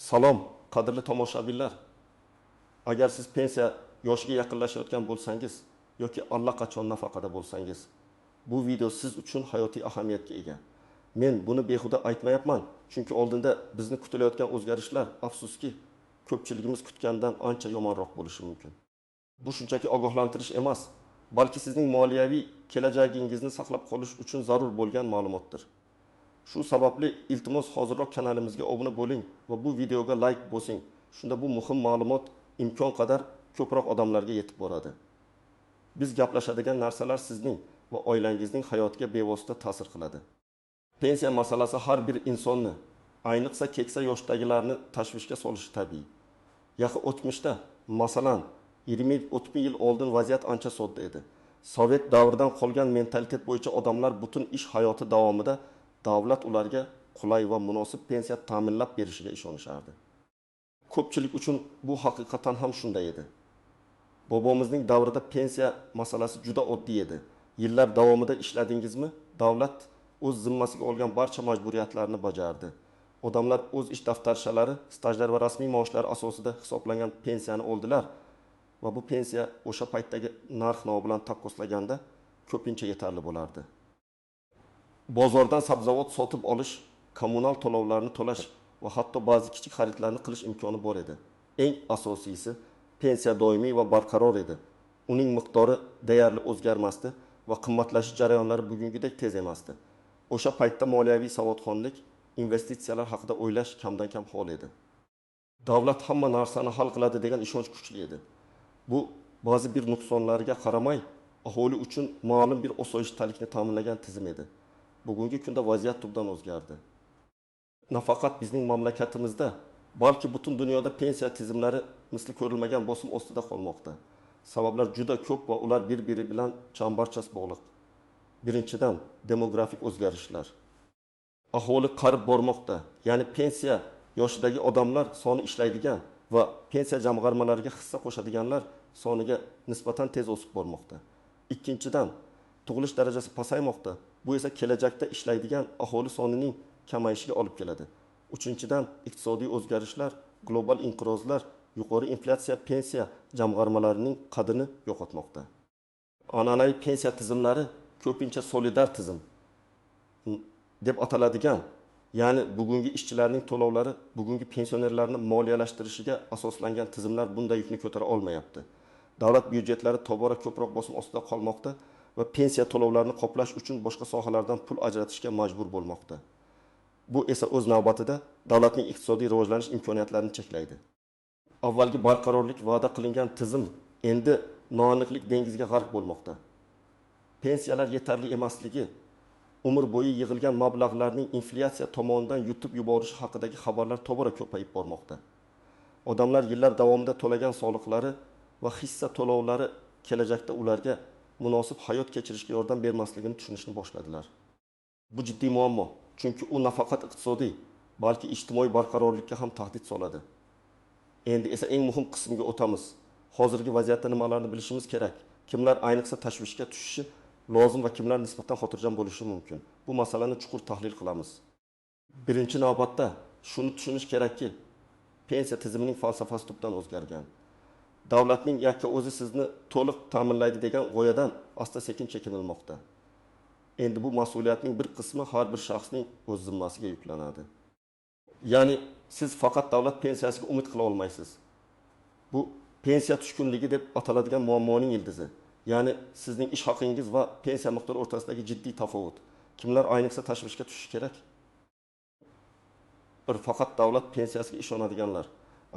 Salom, qadrli tomoshabinlar. Agar siz pensiya yoshiga yaqinlashayotgan bo'lsangiz yoki allaqachon nafaqada bo'lsangiz, bu video siz uchun hayotiy ahamiyatga ega. Men buni behuda aytmayapman, chunki oldinda bizni kutilayotgan o'zgarishlar, afsuski, ko'pchiligimiz kutgandan ancha yomonroq bo'lishi mumkin. Bu shunchaki ogohlantirish emas, balki sizning moliyaviy kelajagingizni saqlab qolish uchun zarur bo'lgan ma'lumotdir. Shu sababli iltimos hozirroq kanalimizga obuna bo'ling va bu videoga like bosing. Shunda bu muhim ma'lumot imkon qadar ko'proq odamlarga yetib boradi. Biz gaplashadigan narsalar sizning va oilangizning hayotiga bevosita ta'sir qiladi. Pensiya masalasi har bir insonni, ayniqsa keksa yoshdagilarni tashvishga solishi tabiiy. Yaqin o'tmishda, masalan, 20-30 yil oldin vaziyat ancha sodda edi. Sovet davridan qolgan mentalitet bo'yicha odamlar butun ish hayoti davomida davlat ularga qulay va munosib pensiya ta'minlab berishiga ishonishardi. Ko'pchilik uchun bu haqiqatan ham shunday edi. Bobomizning davrida pensiya masalasi juda oddiy edi. Yillar davomida ishladingizmi, davlat o'z zimmasiga olgan barcha majburiyatlarni bajardi. Odamlar o'z ish daftarshalari, stajlar va rasmiy maoshlar asosida hisoblangan pensiyani oldilar va bu pensiya o'sha paytdagi narx-navo bilan taqqoslaganda ko'pincha yetarli bo'lardi. Bozordan sabzavot sotib olish, kommunal to'lovlarni to'lash va hatto ba'zi kichik xaridlarni qilish imkoni bor edi. Eng asosiysi, pensiya doimiy va barqaror edi. Uning miqdori deyarli o'zgarmasdi va qimmatlashish jarayonlari bugungidek tez emasdi. O'sha paytda moliyaviy savodxonlik, investitsiyalar haqida o'ylash kamdan kam hol edi. Davlat hamma narsani hal qiladi degan ishonch kuchli edi. Bu ba'zi bir nuqsonlarga qaramay, aholi uchun ma'lum bir osoyishtalikni ta'minlagan tizim edi. Bugungi kunda vaziyat tubdan o'zgardi. Nafaqat bizning mamlakatimizda, balki butun dunyoda pensiya tizimlari misli ko'rilmagan bosim ostida qolmoqda. Sabablar juda ko'p va ular bir-biri bilan chambarchas bog'liq. Birinchidan, demografik o'zgarishlar. Aholi qarib bormoqda, ya'ni pensiya yoshidagi odamlar soni ishlaydigan va pensiya jamg'armalariga hissa qo'shadiganlar soniga nisbatan tez o'sib bormoqda. Ikkinchidan, tug'ilish darajasi pasaymoqda. Bu esa kelajakda ishlaydigan aholi sonining kamayishiga olib keladi. Uchinchidan, iqtisodiy o'zgarishlar, global inqirozlar, yuqori inflyatsiya pensiya jamg'armalarining qadrini yo'qotmoqda. An'anaviy pensiya tizimlari ko'pincha solidar tizim deb ataladigan, ya'ni bugungi ishchilarning to'lovlari bugungi pensionerlarni moliyalashtirishiga asoslangan tizimlar bunday yukni ko'tara olmayapti. Davlat byudjetlari tobora ko'proq bosim ostida qolmoqda va pensiya to'lovlarini qoplash uchun boshqa sohalardan pul ajratishga majbur bo'lmoqda. Bu esa o'z navbatida davlatning iqtisodiy rivojlanish imkoniyatlarini cheklaydi. Avvalgi barqarorlik va'da qilingan tizim endi noaniqlik dengiziga g'arq bo'lmoqda. Pensiyalar yetarli emasligi, umr bo'yi yig'ilgan mablag'larning inflyatsiya tomonidan yutib yuborishi haqidagi xabarlar tobora ko'payib bormoqda. Odamlar yillar davomida to'lagan soliqlari va hissa to'lovlari kelajakda ularga munosib hayot kechirishga yordam bermasligini tushunishni boshladilar. Bu jiddiy muammo, chunki u nafaqat iqtisodiy, balki ijtimoiy barqarorlikka ham tahdid soladi. Endi esa eng muhim qismga o'tamiz. Hozirgi vaziyatda nimalarni bilishimiz kerak? Kimlar ayniqsa tashvishga tushishi lozim va kimlar nisbatan xotirjam bo'lishi mumkin? Bu masalani chuqur tahlil qilamiz. Birinchi navbatda shuni tushunish kerakki, pensiya tizimining falsafasi tubdan o'zgargan. Davlatning yakka o'zi sizni to'liq ta'minlaydi degan g'oyadan asta-sekin chekinilmoqda. Endi bu mas'uliyatning bir qismi har bir shaxsning o'z zimmasiga yuklanadi. Ya'ni siz faqat davlat pensiyasiga umid qila olmaysiz. Bu pensiya tushkunligi deb ataladigan muammoning ildizi. Ya'ni sizning ish haqingiz va pensiya miqdori o'rtasidagi jiddiy tafovut. Kimlar ayniqsa tashvishga tushishi kerak? Faqat davlat pensiyasiga ishonadiganlar.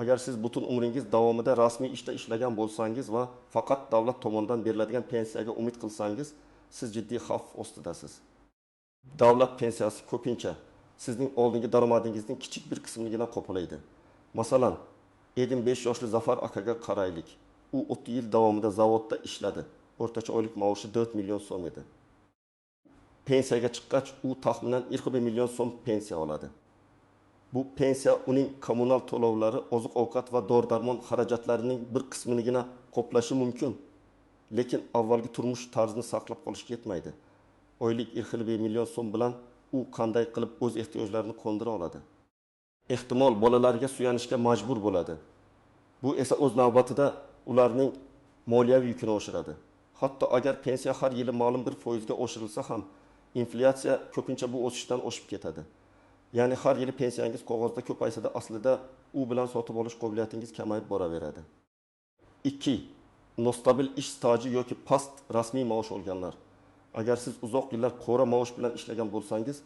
Agar siz butun umringiz davomida rasmiy ishda ishlagan bo'lsangiz va faqat davlat tomonidan beriladigan pensiyaga umid qilsangiz, siz jiddiy xavf ostidasiz. Davlat pensiyasi ko'pincha sizning oldingi daromadingizning kichik bir qismidan qo'pollaydi. Masalan, 5 yoshli Zafar akaga qaraylik. U 30 yil davomida zavodda ishladi. O'rtacha oylik maoshi 4 million so'm edi. Pensiyaga chiqqach, u taxminan 20 million so'm pensiya oladi. Bu pensiya uning kommunal to'lovlari, oziq-ovqat va dori-darmon xarajatlarining bir qisminigina qoplashi mumkin. Lekin avvalgi turmush tarzini saqlab qolishga yetmaydi. Oylik 20 million so'm bilan u qanday qilib o'z ehtiyojlarini qondira oladi? ehtimol bolalarga suyanishga majbur bo'ladi. Bu esa o'z navbatida ularning moliyaviy yukini oshiradi. Hatto agar pensiya har yili ma'lum bir foizga oshirilsa ham, inflyatsiya ko'pincha bu o'sishdan oshib ketadi. Ya'ni har yili pensiyangiz qog'ozda ko'paysa-da, aslida u bilan sotib olish qobiliyatingiz kamayib boraveradi. 2. Nostabil ish staji yoki past rasmiy maosh olganlar. Agar siz uzoq yillar qora maosh bilan ishlagan bo'lsangiz,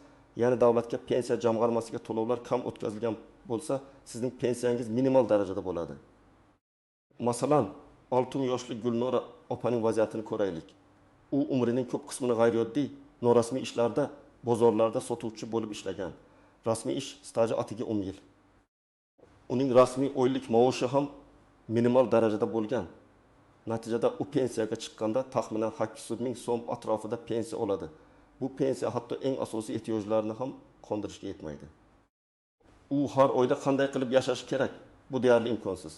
ya'ni davlatga pensiya jamg'armasiga to'lovlar kam o'tkazilgan bo'lsa, sizning pensiyangiz minimal darajada bo'ladi. Masalan, 6 yoshli Gulnora opaning vaziyatini ko'raylik. U umrining ko'p qismini g'ayrioddiy, norasmiy ishlarda, bozorlarda sotuvchi bo'lib ishlagan. Rasmiy ish staji atiga 10 yil. Uning rasmiy oylik maoshi ham minimal darajada bo'lgan. Natijada u pensiyaga chiqqanda taxminan 800 ming so'm atrofida pensiya oladi. Bu pensiya hatto eng asosiy ehtiyojlarni ham qondirishga yetmaydi. U har oyda qanday qilib yashash kerak? Bu deyarli imkonsiz.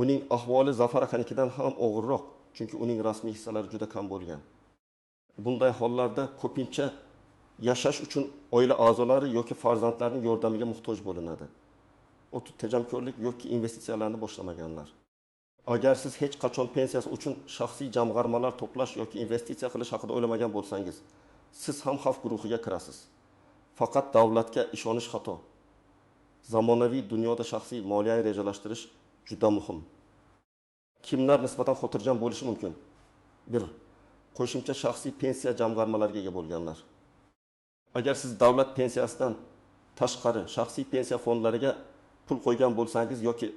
Uning ahvoli Zafar akanikidan ham og'irroq, chunki uning rasmiy hissalari juda kam bo'lgan. Bunday hollarda ko'pincha yashash uchun oila a'zolari yoki farzandlarining yordamiga muhtoj bo'linadi. Tejamkorlik yoki investitsiyalarni boshlamaganlar. Agar siz hech qachon pensiyasi uchun shaxsiy jamg'armalar to'plash yoki investitsiya qilish haqida o'ylamagan bo'lsangiz, siz ham xavf guruhiga kirasiz. Faqat davlatga ishonish xato. Zamonaviy dunyoda shaxsiy moliyaviy rejalashtirish juda muhim. Kimlar nisbatan xotirjam bo'lishi mumkin? 1. Qo'shimcha shaxsiy pensiya jamg'armalariga ega bo'lganlar. Agar siz davlat pensiyasidan tashqari shaxsiy pensiya fondlariga pul qo'ygan bo'lsangiz yoki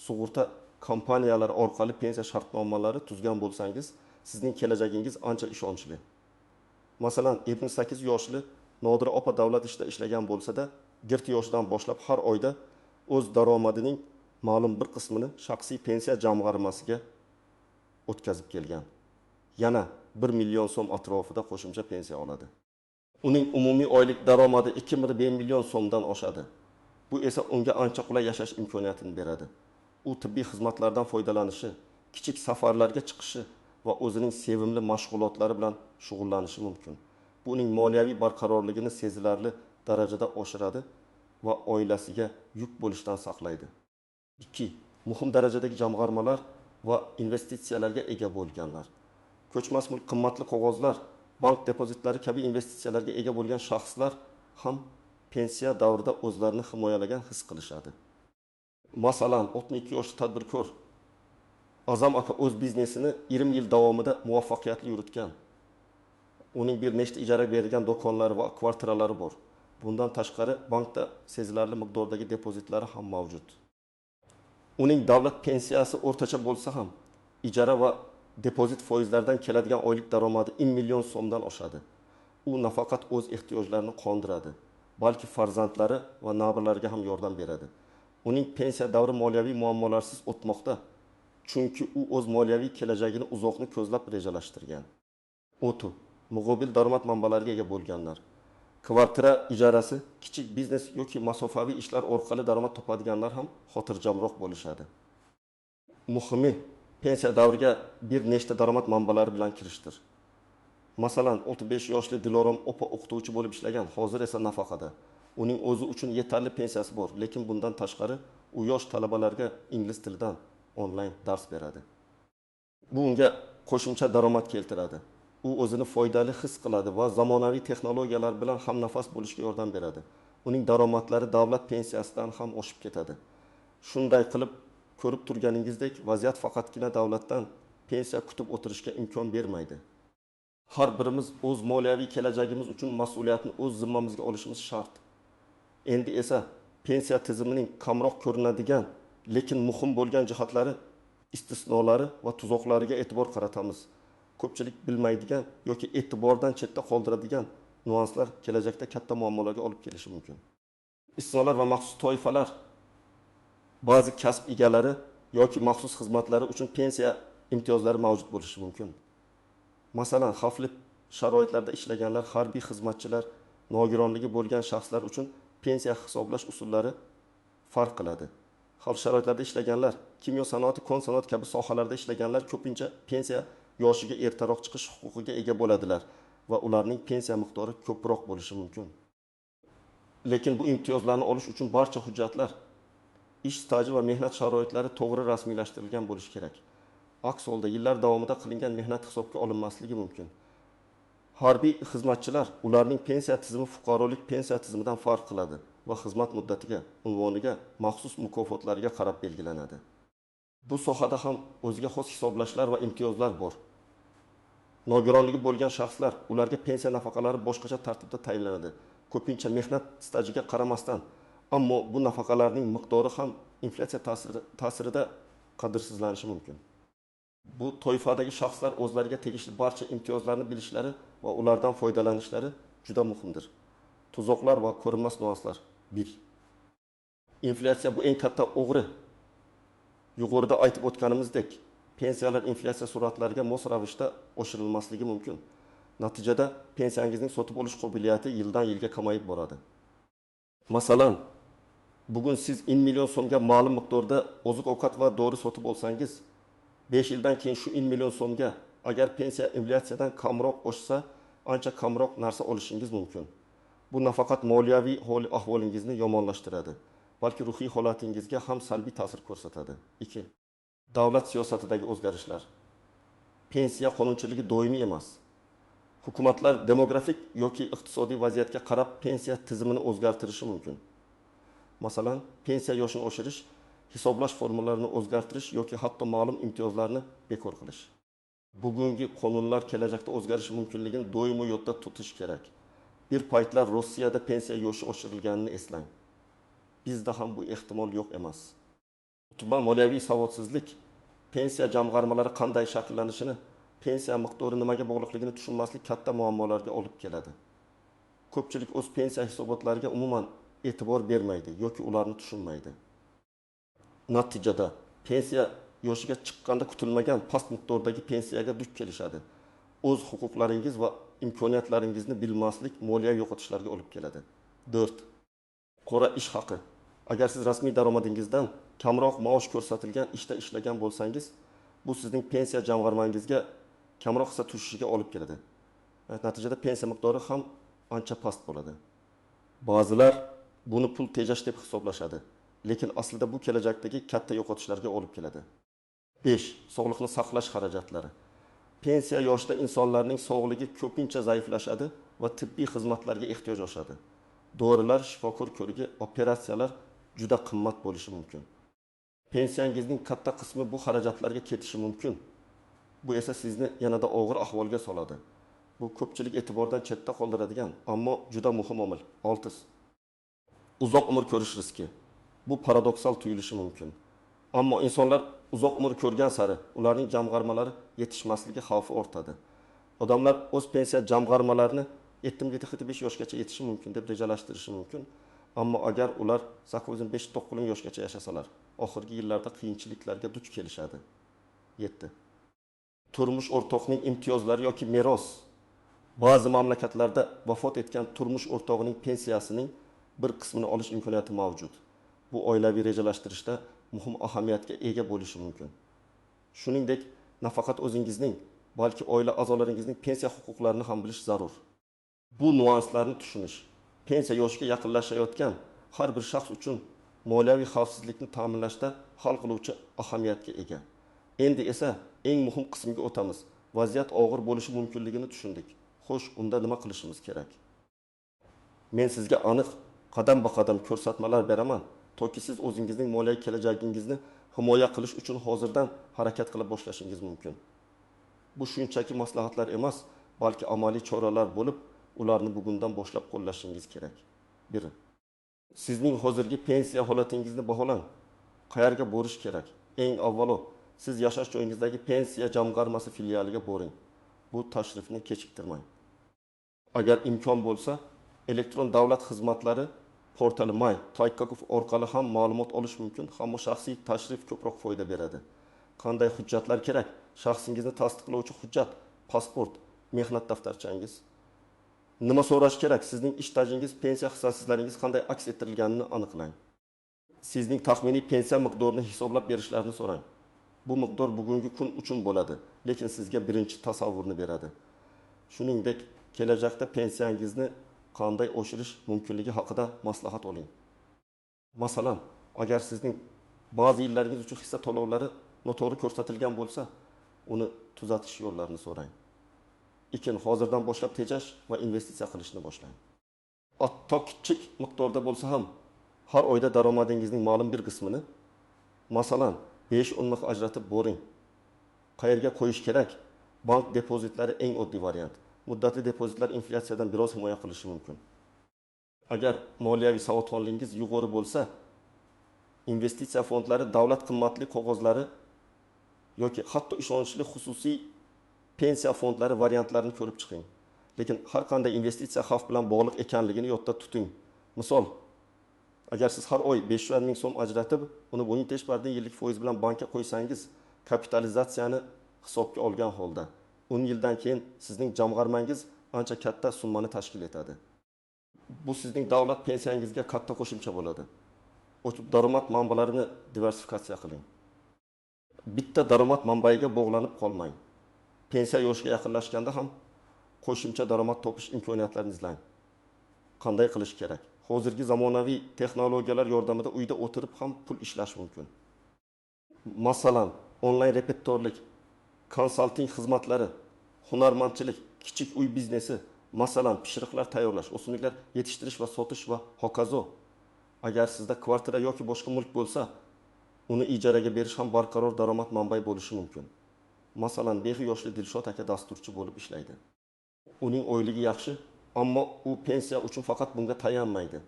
sug'urta kompaniyalari orqali pensiya shartnomalari tuzgan bo'lsangiz, sizning kelajagingiz ancha ishonchli. Masalan, 78 yoshli Nodira opa davlat ishida ishlagan bo'lsa-da, 40 yoshdan boshlab har oyda o'z daromadining ma'lum bir qismini shaxsiy pensiya jamg'armasiga o'tkazib kelgan. Yana 1 million so'm atrofida qo'shimcha pensiya oladi. Uning umumiy oylik daromadi 2,5 million so'mdan oshadi. Bu esa unga ancha qulay yashash imkoniyatini beradi. U tibbiy xizmatlardan foydalanishi, kichik safarlarga chiqishi va o'zining sevimli mashg'ulotlari bilan shug'ullanishi mumkin. Bu uning moliyaviy barqarorligini sezilarli darajada oshiradi va oilasiga yuk bo'lishdan saqlaydi. 2. Muhim darajadagi jamg'armalar va investitsiyalarga ega bo'lganlar. Ko'chmas mulk, qimmatli qog'ozlar, bank depozitlari kabi investitsiyalarga ega bo'lgan shaxslar ham pensiya davrida o'zlarini himoyalagan his qilishadi. Masalan, 62 yoshli tadbirkor Azam aka o'z biznesini 20 yil davomida muvaffaqiyatli yuritgan. Uning bir nechta ijara berilgan do'konlari va kvartiralari bor. Bundan tashqari bankda sezilarli miqdordagi depozitlari ham mavjud. Uning davlat pensiyasi o'rtacha bo'lsa ham, ijara va depozit foizlaridan keladigan oylik daromadi 1 million so'mdan oshadi. U nafaqat o'z ehtiyojlarini qondiradi, balki farzandlari va nabiralariga ham yordam beradi. Uning pensiya davri moliyaviy muammolarsiz o'tmoqda, chunki u o'z moliyaviy kelajagini uzoqni ko'zlab rejalashtirgan. Muqobil daromad manbalariga ega bo'lganlar. Kvartira ijarasi, kichik biznes yoki masofaviy ishlar orqali daromad topadiganlar ham xotirjamroq bo'lishadi. Muhimi, pensiya davriga bir nechta daromad manbalari bilan kirishdir. Masalan, 35 yoshli Dilorom opa o'qituvchi bo'lib ishlagan, hozir esa nafaqada. Uning o'zi uchun yetarli pensiyasi bor, lekin bundan tashqari u yosh talabalarga ingliz tilidan onlayn dars beradi. Bu unga qo'shimcha daromad keltiradi. U o'zini foydali his qiladi va zamonaviy texnologiyalar bilan hamnafas bo'lishga yordam beradi. Uning daromadlari davlat pensiyasidan ham oshib ketadi. Shunday qilib, ko'rib turganingizdek, vaziyat faqatgina davlatdan pensiya kutib o'tirishga imkon bermaydi. Har birimiz o'z moliyaviy kelajagimiz uchun mas'uliyatni o'z zimmamizga olishimiz shart. Endi esa pensiya tizimining kamroq ko'rinadigan, lekin muhim bo'lgan jihatlari, istisnolari va tuzoqlariga e'tibor qaratamiz. Ko'pchilik bilmaydigan yoki e'tibordan chetda qoldiradigan nuanslar kelajakda katta muammolarga olib kelishi mumkin. Istisnolar va maxsus toifalar, ba'zi kasb egalari yoki maxsus xizmatlari uchun pensiya imtiyozlari mavjud bo'lishi mumkin. Masalan, xavfli sharoitlarda ishlaganlar, harbiy xizmatchilar, nogironligi bo'lgan shaxslar uchun pensiya hisoblash usullari farq qiladi. Xavfli sharoitlarda ishlaganlar, kimyo sanoati, kon sanoati kabi sohalarda ishlaganlar ko'pincha pensiya yoshiga ertaroq chiqish huquqiga ega bo'ladilar va ularning pensiya miqdori ko'proq bo'lishi mumkin. Lekin bu imtiyozlarni olish uchun barcha hujjatlar, ish staji va mehnat sharoitlari to'g'ri rasmiylashtirilgan bo'lishi kerak. Aks holda yillar davomida qilingan mehnat hisobga olinmasligi mumkin. Harbiy xizmatchilar, ularning pensiya tizimi fuqarolik pensiya tizimidan farq qiladi va xizmat muddatiga, unvoniga, maxsus mukofotlarga qarab belgilanadi. Bu sohada ham o'ziga xos hisoblashlar va imtiyozlar bor. Nogironligi bo'lgan shaxslar, ularga pensiya nafaqalari boshqacha tartibda tayinlanadi. Ko'pincha mehnat stajiga qaramasdan, ammo bu nafaqalarning miqdori ham inflyatsiya ta'sirida qadrsizlanishi mumkin. Bu toifadagi shaxslar o'zlariga tegishli barcha imtiyozlarni bilishlari va ulardan foydalanishlari juda muhimdir. Tuzoqlar va ko'rinmas nüanslar. 1. Inflyatsiya bu eng katta o'g'ri. Yuqorida aytib o'tganimizdek, pensiyalar inflyatsiya sur'atlariga mos ravishda oshirilmasligi mumkin. Natijada pensiyangizning sotib olish qobiliyati yildan yilga kamayib boradi. Masalan, bugun siz 1 million so'mga ma'lum miqdorda oziq-ovqat va dori sotib olsangiz, 5 yildan keyin shu 1 million so'mga agar pensiya inflyatsiyadan kamroq oshsa, ancha kamroq narsa olishingiz mumkin. Bu nafaqat moliyaviy ahvolingizni yomonlashtiradi, balki ruhiy holatingizga ham salbiy ta'sir ko'rsatadi. 2. Davlat siyosatidagi o'zgarishlar. Pensiya qonunchiligi doimiy emas. Hukumatlar demografik yoki iqtisodiy vaziyatga qarab pensiya tizimini o'zgartirishi mumkin. Masalan, pensiya yoshini oshirish, hisoblash formularini o'zgartirish yoki hatto ma'lum imtiyozlarni bekor qilish. Bugungi qonunlar kelajakda o'zgarishi mumkinligini doimo yodda tutish kerak. Bir paytlar Rossiyada pensiya yoshi oshirilganini eslang. Bizda ham bu ehtimol yo'q emas. Tuban moliyaviy savodsizlik, pensiya jamg'armalari qanday shakllanishini, pensiya miqdori nimaga bog'liqligini tushunmaslik katta muammolarga olib keladi. Ko'pchilik o'z pensiya hisobotlariga umuman e'tibor bermaydi yoki ularni tushunmaydi. Natijada pensiya yoshiga chiqqanda kutilmagan past miqdordagi pensiyaga duch kelishadi. O'z huquqlaringiz va imkoniyatlaringizni bilmaslik moliyaviy yo'qotishlarga olib keladi. 4. Qora ish haqi. Agar siz rasmiy daromadingizdan kamroq maosh ko'rsatilgan ishda ishlagan bo'lsangiz, bu sizning pensiya jamg'armangizga kamroq hissa tushishiga olib keladi. Natijada pensiya miqdori ham ancha past bo'ladi. Ba'zilar buni pul tejash deb hisoblashadi, lekin aslida bu kelajakdagi katta yo'qotishlarga olib keladi. 5. Sog'liqni saqlash xarajatlari. Pensiya yoshida insonlarning sog'ligi ko'pincha zaiflashadi va tibbiy xizmatlarga ehtiyoj oshadi. Dorilar, shifokor ko'rigi, operatsiyalar juda qimmat bo'lishi mumkin. Pensiyangizning katta qismi bu xarajatlarga ketishi mumkin. Bu esa sizni yanada og'ir ahvolga soladi. Bu ko'pchilik e'tibordan chetda qoldiradigan, ammo juda muhim omil. 6. Uzoq umr ko'rish riski. Bu paradoksal tuyulishi mumkin. Ammo insonlar uzoq umr ko'rgan sari ularning jamg'armalari yetishmasligi xavfi ortadi. Odamlar o'z pensiya jamg'armalarini 75 yoshgacha yetishi mumkin deb rejalashtirishi mumkin. Ammo agar ular 85-90 yoshgacha yashasalar, oxirgi yillarda qiyinchiliklarga duch kelishadi. 7. Turmush o'rtoqning imtiyozlari yoki meros. Ba'zi mamlakatlarda vafot etgan turmush o'rtog'ining pensiyasining bir qismini olish imkoniyati mavjud. Bu oilaviy rejalashtirishda muhim ahamiyatga ega bo'lishi mumkin. Shuningdek, nafaqat o'zingizning, balki oila a'zolaringizning pensiya huquqlarini ham bilish zarur. Bu nuanslarni tushunish pensiya yoshiga yaqinlashayotgan har bir shaxs uchun moliyaviy xavfsizlikni ta'minlashda hal qiluvchi ahamiyatga ega. Endi esa eng muhim qismga o'tamiz. Vaziyat og'ir bo'lishi mumkinligini tushundik. Xo'sh, unda nima qilishimiz kerak? Men sizga aniq qadam-qadam ko'rsatmalar beraman, toki siz o'zingizning moliyaviy kelajagingizni himoya qilish uchun hozirdan harakat qila boshlashingiz mumkin. Bu shunchaki maslahatlar emas, balki amaliy choralar bo'lib, ularni bugundan boshlab qo'llashingiz kerak. 1. Sizning hozirgi pensiya holatingizni baholang. Qayerga borish kerak? Eng avvalo, siz yashash joyingizdagi pensiya jamg'armasi filialiga boring. Bu tashrifni kechiktirmang. Agar imkon bo'lsa, elektron davlat xizmatlari portali My Taykakov orqali ham ma'lumot olish mumkin, ammo shaxsiy tashrif ko'proq foyda beradi. Qanday hujjatlar kerak? Shaxsingizni tasdiqlovchi hujjat, pasport, mehnat daftarchangiz. Nima so'rash kerak? Sizning ish stajingiz, pensiya hissasizlaringiz qanday aks ettirilganini aniqlang. Sizning taxminiy pensiya miqdorini hisoblab berishlarini so'rang. Bu miqdor bugungi kun uchun bo'ladi, lekin sizga birinchi tasavvurni beradi. Shuningdek, kelajakda pensiyangizni qanday oshirish mumkinligi haqida maslahat oling. Masalan, agar sizning ba'zi yillarıngiz uchun hissa to'lovlari noto'g'ri ko'rsatilgan bo'lsa, uni tuzatish yo'llarini so'rang. Lekin hozirdan boshlab tejash va investitsiya qilishni boshlang. Hatto kichik miqdorda bo'lsa ham har oyda daromadingizning ma'lum bir qismini, masalan, 5-10 ming ajratib boring. Qayerga qo'yish kerak? Bank depozitlari eng oddiy variant. Muddatli depozitlar inflyatsiyadan biroz himoya qilishi mumkin. Agar moliyaviy savodxonligingiz yuqori bo'lsa, investitsiya fondlari, davlat qimmatli qog'ozlari yoki hatto ishonchli xususiy pensiya fondlari variantlarini ko'rib chiqing. Lekin har qanday investitsiya xavf bilan bog'liq ekanligini yodda tuting. Misol, agar siz har oy 500 ming so'm ajratib, uni bonitet bardan yillik foiz bilan bankka qo'ysangiz, kapitalizatsiyani hisobga olgan holda 10 yildan keyin sizning jamg'armangiz ancha katta summani tashkil etadi. Bu sizning davlat pensiyangizga katta qo'shimcha bo'ladi. O'tib daromad manbalarini diversifikatsiya qiling. Bitta daromad manbaiga bog'lanib qolmang. Pensiya yoshiga yaqinlashganda ham qo'shimcha daromad topish imkoniyatlarini izlang. Qanday qilish kerak? Hozirgi zamonaviy texnologiyalar yordamida uyda o'tirib ham pul ishlash mumkin. Masalan, onlayn repertorlik, konsalting xizmatlari, hunarmandchilik, kichik uy biznesi, masalan, pishiriqlar tayyorlash, o'simliklar yetishtirish va sotish va hokazo. Agar sizda kvartira yoki boshqa mulk bo'lsa, uni ijaraga berish ham barqaror daromad manbai bo'lishi mumkin. Masalan, behi yoshli Dilshod aka dasturchi bo'lib ishlaydi. Uning oyligi yaxshi, ammo u pensiya uchun faqat bunga tayanmaydi.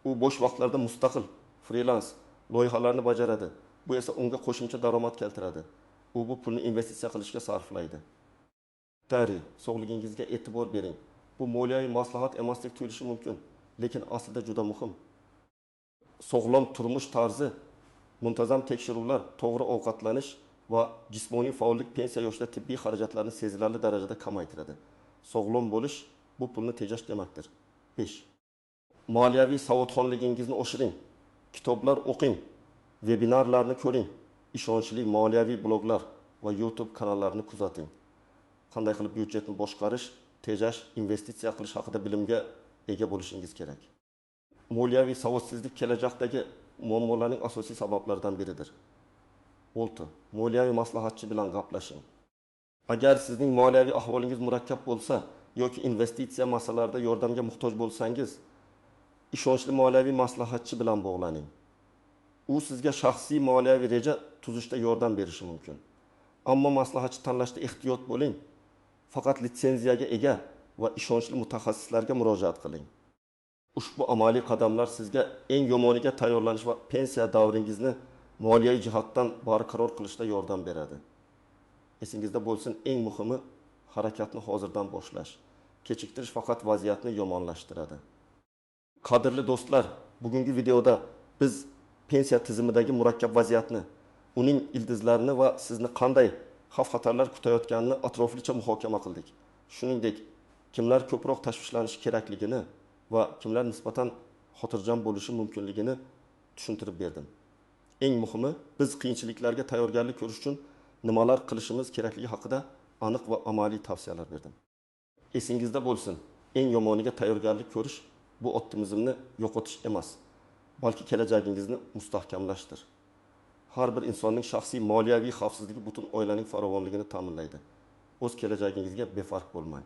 U bo'sh vaqtlarda mustaqil, freelance loyihalarni bajaradi. Bu esa unga qo'shimcha daromad keltiradi. U bu pulni investitsiya qilishga sarflaydi. Tari, sog'ligingizga e'tibor bering. Bu moliyaviy maslahat emasdek tuyulishi mumkin, lekin aslida juda muhim. Sog'lom turmush tarzi, muntazam tekshiruvlar, to'g'ri ovqatlanish va jismoniy faollik pensiya yoshida tibbiy xarajatlarni sezilarli darajada kamaytiradi. Sog'lom bo'lish bu pulni tejash demakdir. 5. Moliyaviy savodxonligingizni oshiring. Kitoblar o'qing, vebinarlarni ko'ring, ishonchli moliyaviy bloglar va YouTube kanallarini kuzating. Qanday qilib byudjetni boshqarish, tejash, investitsiya qilish haqida bilimga ega bo'lishingiz kerak. Moliyaviy savodsizlik kelajakdagi muammolarning asosiy sabablaridan biridir. 6. Moliyaviy maslahatchi bilan gaplashing. Agar sizning moliyaviy ahvolingiz murakkab bo'lsa yoki investitsiya masalalarida yordamga muhtoj bo'lsangiz, ishonchli moliyaviy maslahatchi bilan bog'laning. U sizga shaxsiy moliyaviy reja tuzishda yordam berishi mumkin. Ammo maslahatchi tanlashda ehtiyot bo'ling. Faqat litsenziyaga ega va ishonchli mutaxassislarga murojaat qiling. Ushbu amaliy qadamlar sizga eng yomoniga tayyorlanish va pensiya davringizni moliyaviy jihatdan barqaror qilishda yordam beradi. Esingizda bo'lsin, eng muhimi harakatni hozirdan boshlash. Kechiktirish faqat vaziyatni yomonlashtiradi. Qadrli do'stlar, bugungi videoda biz pensiya tizimidagi murakkab vaziyatni, uning ildizlarini va sizni qanday xavf-xatarlar kutayotganini atroflicha muhokama qildik. Shuningdek, kimlar ko'proq tashvishlanishi kerakligini va kimlar nisbatan xotirjam bo'lishi mumkinligini tushuntirib berdim. Eng muhimi, biz qiyinchiliklarga tayyorgarlik ko'rish uchun nimalar qilishimiz kerakligi haqida aniq va amaliy tavsiyalar berdim. Esingizda bo'lsin, eng yomoniga tayyorgarlik ko'rish bu optimizmni yo'qotish emas, balki kelajagingizni mustahkamlashdir. Har bir insonning shaxsiy moliyaviy xavfsizligi butun oilaning farovonligini ta'minlaydi. O'z kelajagingizga befarq bo'lmang.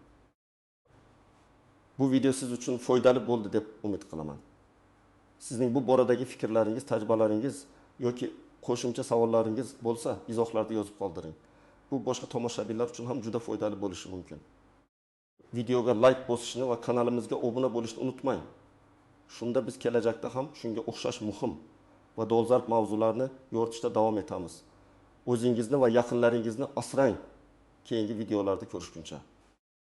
Bu video siz uchun foydali bo'ldi deb umid qilaman. Sizning bu boradagi fikrlaringiz, tajribalaringiz yoki qo'shimcha savollaringiz bo'lsa, izohlarda yozib qoldiring. Bu boshqa tomoshabinlar uchun ham juda foydali bo'lishi mumkin. Videoga like bosishni va kanalimizga obuna bo'lishni unutmang. Shunda biz kelajakda ham shunga o'xshash muhim va dolzarb mavzularni yoritishda davom etamiz. O'zingizni va yaqinlaringizni asrang. Keyingi videolarda ko'rishguncha.